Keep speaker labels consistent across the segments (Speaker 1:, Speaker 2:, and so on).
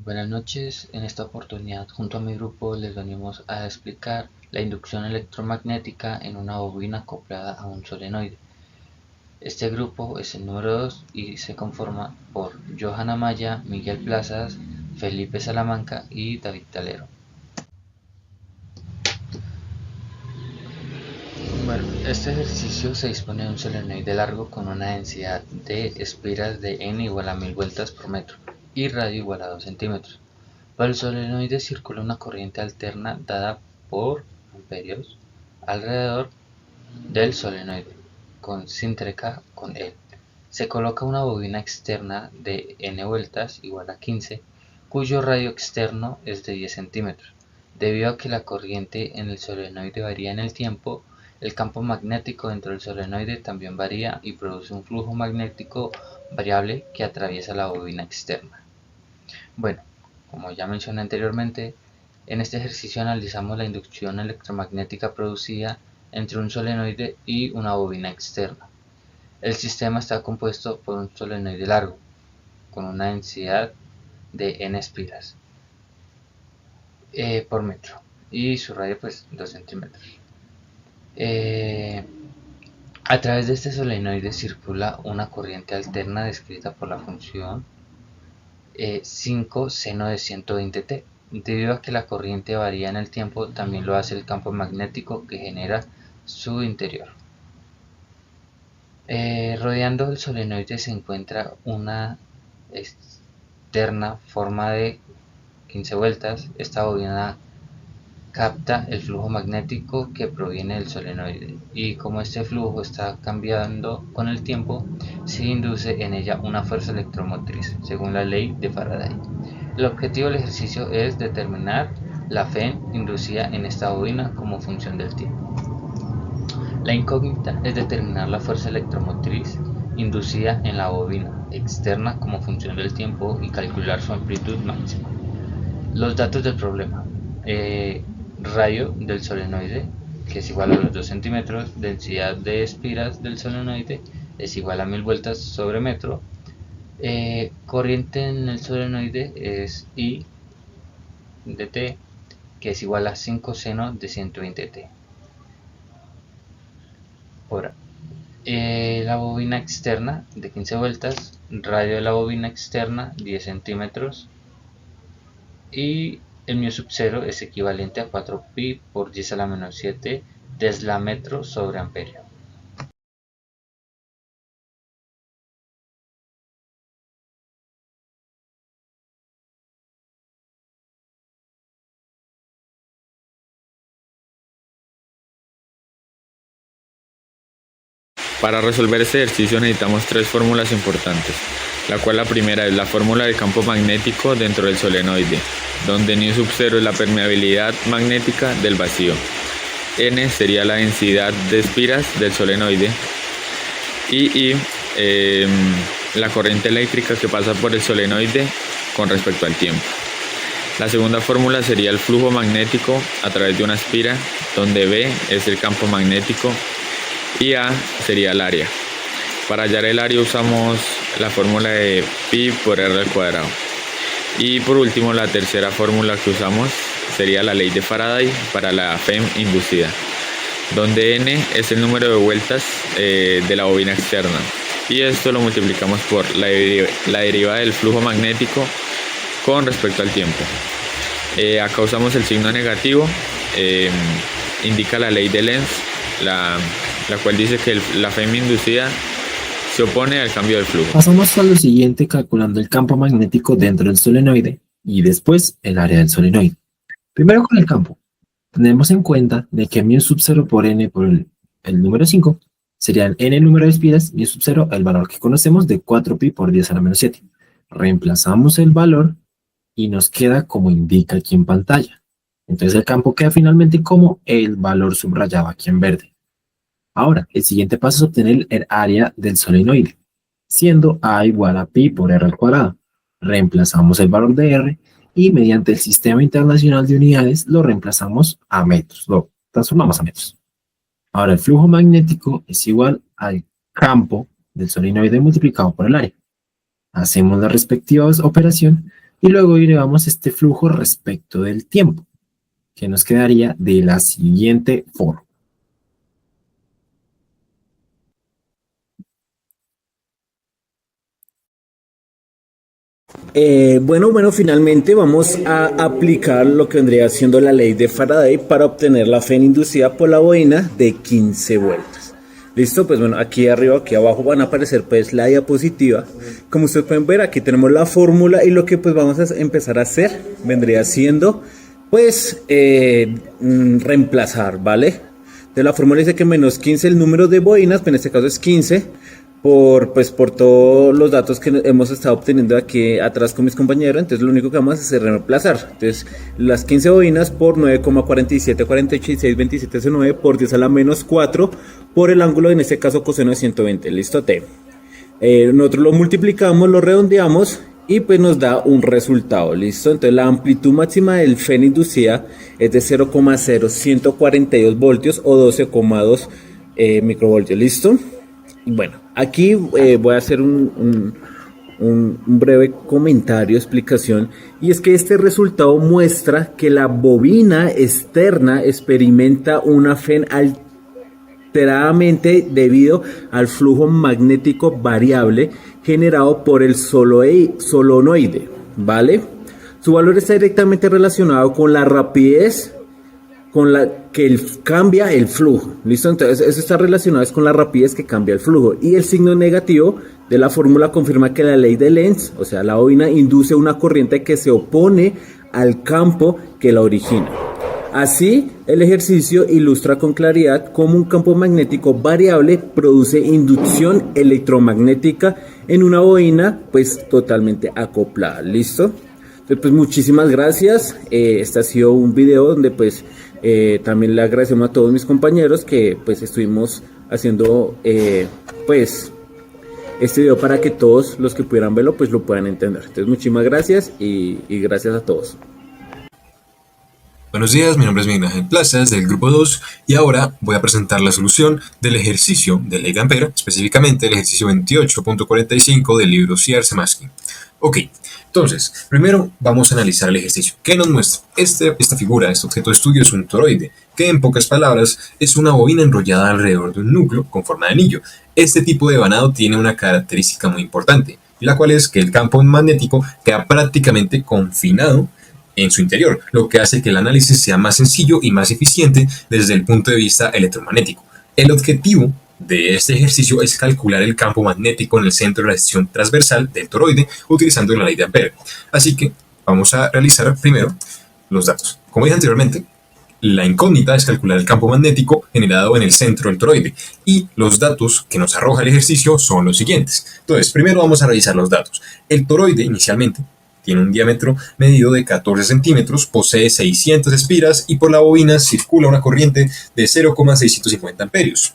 Speaker 1: Buenas noches, en esta oportunidad junto a mi grupo les venimos a explicar la inducción electromagnética en una bobina acoplada a un solenoide. Este grupo es el número 2 y se conforma por Johan Amaya, Miguel Plazas, Felipe Salamanca y David Talero. Bueno, este ejercicio se dispone de un solenoide largo con una densidad de espiras de n igual a 1000 vueltas por metro y radio igual a 2 centímetros. Para el solenoide circula una corriente alterna dada por amperios alrededor del solenoide, concéntrica con él. Se coloca una bobina externa de n vueltas igual a 15, cuyo radio externo es de 10 centímetros. Debido a que la corriente en el solenoide varía en el tiempo, el campo magnético dentro del solenoide también varía y produce un flujo magnético variable que atraviesa la bobina externa. Bueno, como ya mencioné anteriormente, en este ejercicio analizamos la inducción electromagnética producida entre un solenoide y una bobina externa. El sistema está compuesto por un solenoide largo, con una densidad de n espiras por metro y su radio pues 2 centímetros. A través de este solenoide circula una corriente alterna descrita por la función 5 seno de 120t. Debido a que la corriente varía en el tiempo, también lo hace el campo magnético que genera su interior. Rodeando el solenoide se encuentra una externa forma de 15 vueltas. Esta bobina capta el flujo magnético que proviene del solenoide y como este flujo está cambiando con el tiempo, se induce en ella una fuerza electromotriz según la ley de Faraday. El objetivo del ejercicio es determinar la FEM inducida en esta bobina como función del tiempo. La incógnita es determinar la fuerza electromotriz inducida en la bobina externa como función del tiempo y calcular su amplitud máxima. Los datos del problema: radio del solenoide, que es igual a los 2 centímetros, densidad de espiras del solenoide es igual a 1000 vueltas sobre metro, corriente en el solenoide es I de T, que es igual a 5 seno de 120t. Ahora, la bobina externa de 15 vueltas, radio de la bobina externa 10 centímetros y el μ sub 0 es equivalente a 4pi por 10 a la menos 7 tesla metro sobre amperio.
Speaker 2: Para resolver este ejercicio necesitamos tres fórmulas importantes, la cual la primera es la fórmula del campo magnético dentro del solenoide, donde μ sub 0 es la permeabilidad magnética del vacío, n sería la densidad de espiras del solenoide y la corriente eléctrica que pasa por el solenoide con respecto al tiempo. La segunda fórmula sería el flujo magnético a través de una espira, donde B es el campo magnético y A sería el área. Para hallar el área usamos la fórmula de pi por r al cuadrado. Y por último, la tercera fórmula que usamos sería la ley de Faraday para la FEM inducida, donde n es el número de vueltas de la bobina externa. Y esto lo multiplicamos por la derivada del flujo magnético con respecto al tiempo. Acá usamos el signo negativo, indica la ley de Lenz, la cual dice que la FEM inducida se opone al cambio del flujo.
Speaker 3: Pasamos a lo siguiente calculando el campo magnético dentro del solenoide y después el área del solenoide. Primero con el campo. Tenemos en cuenta de que μ sub 0 por n por el número 5 serían n el número de espiras, μ sub 0 el valor que conocemos de 4pi por 10 a la menos 7. Reemplazamos el valor y nos queda como indica aquí en pantalla. Entonces el campo queda finalmente como el valor subrayado aquí en verde. Ahora, el siguiente paso es obtener el área del solenoide, siendo A igual a pi por r al cuadrado. Reemplazamos el valor de r y mediante el sistema internacional de unidades lo reemplazamos a metros, lo transformamos a metros. Ahora, el flujo magnético es igual al campo del solenoide multiplicado por el área. Hacemos la respectiva operación y luego derivamos este flujo respecto del tiempo, que nos quedaría de la siguiente forma.
Speaker 4: Bueno, finalmente vamos a aplicar lo que vendría siendo la ley de Faraday para obtener la Fe inducida por la bobina de 15 vueltas. ¿Listo? Pues bueno, aquí arriba, aquí abajo van a aparecer pues la diapositiva. Como ustedes pueden ver, aquí tenemos la fórmula y lo que pues vamos a empezar a hacer vendría siendo pues reemplazar, ¿vale? De la fórmula dice que menos 15 el número de bobinas, pues en este caso es 15, por todos los datos que hemos estado obteniendo aquí atrás con mis compañeros. Entonces lo único que vamos a hacer es reemplazar. Entonces las 15 bobinas por 9,47482627 por 10 a la menos 4 por el ángulo, en este caso coseno de 120. Listo, T. Nosotros lo multiplicamos, lo redondeamos y pues nos da un resultado. Listo, entonces la amplitud máxima del FEN inducida es de 0,0142 voltios o 12,2 microvoltios. Listo. Bueno, aquí voy a hacer un breve comentario, explicación, y es que este resultado muestra que la bobina externa experimenta una FEN alteradamente debido al flujo magnético variable generado por el solenoide, ¿vale? Su valor está directamente relacionado con la rapidez con la que cambia el flujo. ¿Listo? Entonces eso está relacionado con la rapidez que cambia el flujo. Y el signo negativo de la fórmula confirma que la ley de Lenz, o sea, la bobina, induce una corriente que se opone al campo que la origina. Así, el ejercicio ilustra con claridad cómo un campo magnético variable produce inducción electromagnética en una bobina pues totalmente acoplada. ¿Listo? Entonces, pues muchísimas gracias. Este ha sido un video donde pues también le agradecemos a todos mis compañeros que pues estuvimos haciendo pues este video para que todos los que pudieran verlo pues lo puedan entender. Entonces muchísimas gracias y gracias a todos.
Speaker 5: Buenos días, mi nombre es Miguel Ángel Plazas del grupo 2 y ahora voy a presentar la solución del ejercicio de ley de Ampère, específicamente el ejercicio 28.45 del libro Cierce-Maskin. Ok, entonces, primero vamos a analizar el ejercicio. ¿Qué nos muestra? Esta figura, este objeto de estudio es un toroide, que en pocas palabras es una bobina enrollada alrededor de un núcleo con forma de anillo. Este tipo de vanado tiene una característica muy importante, la cual es que el campo magnético queda prácticamente confinado en su interior, lo que hace que el análisis sea más sencillo y más eficiente desde el punto de vista electromagnético. El objetivo de este ejercicio es calcular el campo magnético en el centro de la sección transversal del toroide utilizando la ley de Ampère. Así que vamos a realizar primero los datos. Como dije anteriormente, la incógnita es calcular el campo magnético generado en el centro del toroide y los datos que nos arroja el ejercicio son los siguientes. Entonces, primero vamos a revisar los datos. El toroide inicialmente tiene un diámetro medido de 14 centímetros, posee 600 espiras y por la bobina circula una corriente de 0,650 amperios.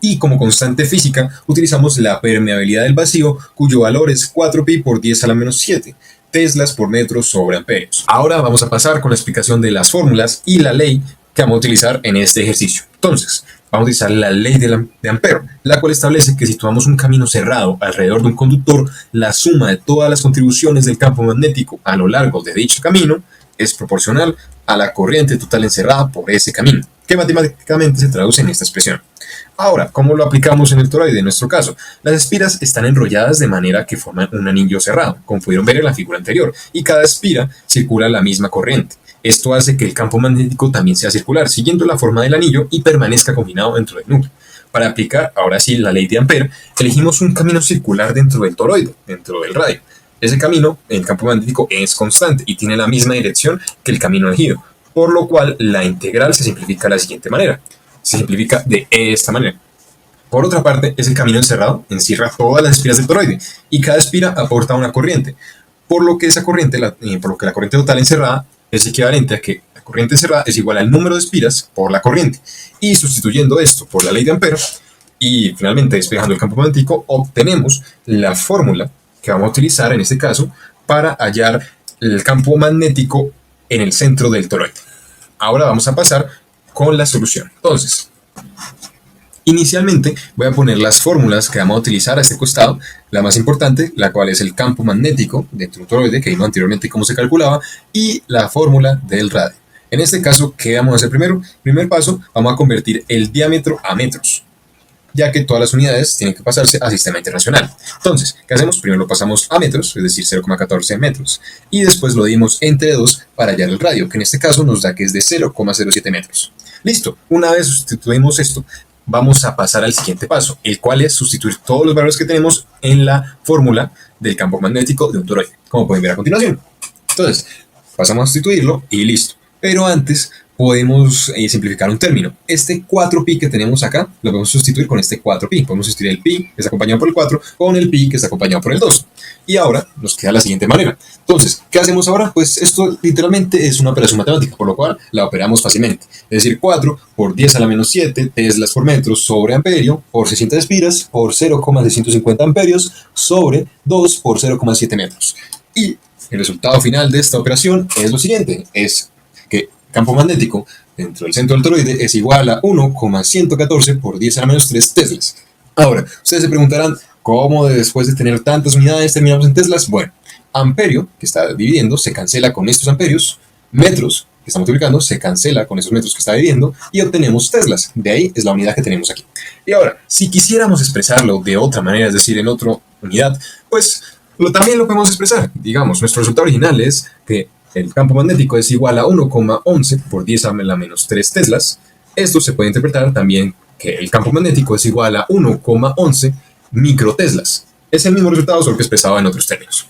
Speaker 5: Y como constante física utilizamos la permeabilidad del vacío, cuyo valor es 4pi por 10 a la menos 7 teslas por metro sobre amperios. Ahora vamos a pasar con la explicación de las fórmulas y la ley que vamos a utilizar en este ejercicio. Entonces, vamos a utilizar la ley de Ampère, la cual establece que si tomamos un camino cerrado alrededor de un conductor, la suma de todas las contribuciones del campo magnético a lo largo de dicho camino es proporcional a la corriente total encerrada por ese camino, que matemáticamente se traduce en esta expresión. Ahora, ¿cómo lo aplicamos en el toroide? En nuestro caso, las espiras están enrolladas de manera que forman un anillo cerrado, como pudieron ver en la figura anterior, y cada espira circula la misma corriente. Esto hace que el campo magnético también sea circular, siguiendo la forma del anillo y permanezca confinado dentro del núcleo. Para aplicar, ahora sí, la ley de Ampère, elegimos un camino circular dentro del toroide, dentro del radio. Ese camino, el campo magnético, es constante y tiene la misma dirección que el camino elegido, por lo cual la integral se simplifica de la siguiente manera. Se simplifica de esta manera. Por otra parte, ese camino encerrado encierra todas las espiras del toroide y cada espira aporta una corriente, por lo que la corriente total encerrada es equivalente a que la corriente encerrada es igual al número de espiras por la corriente. Y sustituyendo esto por la ley de Ampère y finalmente despejando el campo magnético, obtenemos la fórmula que vamos a utilizar en este caso para hallar el campo magnético en el centro del toroide. Ahora vamos a pasar con la solución. Entonces, Inicialmente voy a poner las fórmulas que vamos a utilizar a este costado, la más importante, la cual es el campo magnético dentro de un toroide, que vimos anteriormente cómo se calculaba, y la fórmula del radio. En este caso, ¿qué vamos a hacer primero? Primer paso, vamos a convertir el diámetro a metros, ya que todas las unidades tienen que pasarse a sistema internacional. Entonces, ¿qué hacemos? Primero lo pasamos a metros, es decir, 0,14 metros, y después lo dimos entre 2 para hallar el radio, que en este caso nos da que es de 0,07 metros. Listo, una vez sustituimos esto, vamos a pasar al siguiente paso, el cual es sustituir todos los valores que tenemos en la fórmula del campo magnético de un toroide, como pueden ver a continuación. Entonces, pasamos a sustituirlo y listo. Pero antes podemos simplificar un término. Este 4pi que tenemos acá lo podemos sustituir con este 4pi. Podemos sustituir el pi que está acompañado por el 4 con el pi que está acompañado por el 2. Y ahora nos queda la siguiente manera. Entonces, ¿qué hacemos ahora? Pues esto literalmente es una operación matemática, por lo cual la operamos fácilmente. Es decir, 4 por 10 a la menos 7 teslas por metro sobre amperio por 600 espiras por 0,650 amperios sobre 2 por 0,7 metros. Y el resultado final de esta operación es lo siguiente. Es que campo magnético dentro del centro del toroide es igual a 1,114 por 10 a la menos 3 teslas. Ahora, ustedes se preguntarán, ¿cómo después de tener tantas unidades terminamos en teslas? Bueno, amperio, que está dividiendo, se cancela con estos amperios, metros, que está multiplicando, se cancela con esos metros que está dividiendo, y obtenemos teslas. De ahí es la unidad que tenemos aquí. Y ahora, si quisiéramos expresarlo de otra manera, es decir, en otra unidad, pues también lo podemos expresar. Digamos, nuestro resultado original es que el campo magnético es igual a 1,11 por 10 a la menos 3 teslas. Esto se puede interpretar también que el campo magnético es igual a 1,11 microteslas. Es el mismo resultado, solo que expresado en otros términos,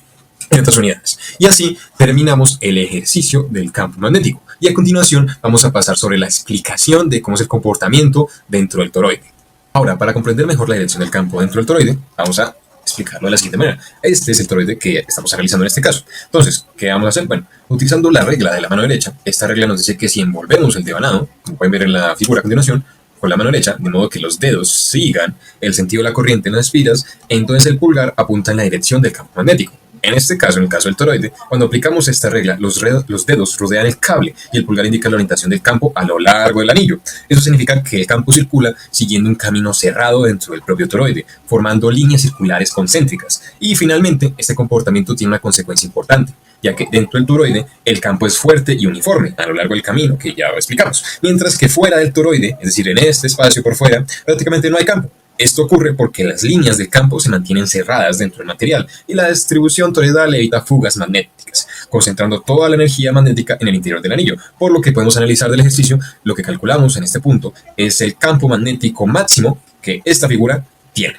Speaker 5: en otras unidades. Y así terminamos el ejercicio del campo magnético. Y a continuación vamos a pasar sobre la explicación de cómo es el comportamiento dentro del toroide. Ahora, para comprender mejor la dirección del campo dentro del toroide, vamos a explicarlo de la siguiente manera. Este es el toroide que estamos analizando en este caso. Entonces, ¿qué vamos a hacer? Bueno, utilizando la regla de la mano derecha, esta regla nos dice que si envolvemos el devanado, como pueden ver en la figura a continuación, con la mano derecha, de modo que los dedos sigan el sentido de la corriente en las espiras, entonces el pulgar apunta en la dirección del campo magnético. En este caso, en el caso del toroide, cuando aplicamos esta regla, los dedos rodean el cable y el pulgar indica la orientación del campo a lo largo del anillo. Eso significa que el campo circula siguiendo un camino cerrado dentro del propio toroide, formando líneas circulares concéntricas. Y finalmente, este comportamiento tiene una consecuencia importante, ya que dentro del toroide el campo es fuerte y uniforme a lo largo del camino, que ya explicamos, mientras que fuera del toroide, es decir, en este espacio por fuera, prácticamente no hay campo. Esto ocurre porque las líneas del campo se mantienen cerradas dentro del material y la distribución toroidal evita fugas magnéticas, concentrando toda la energía magnética en el interior del anillo, por lo que podemos analizar del ejercicio. Lo que calculamos en este punto es el campo magnético máximo que esta figura tiene.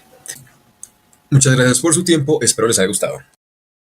Speaker 5: Muchas gracias por su tiempo, espero les haya gustado.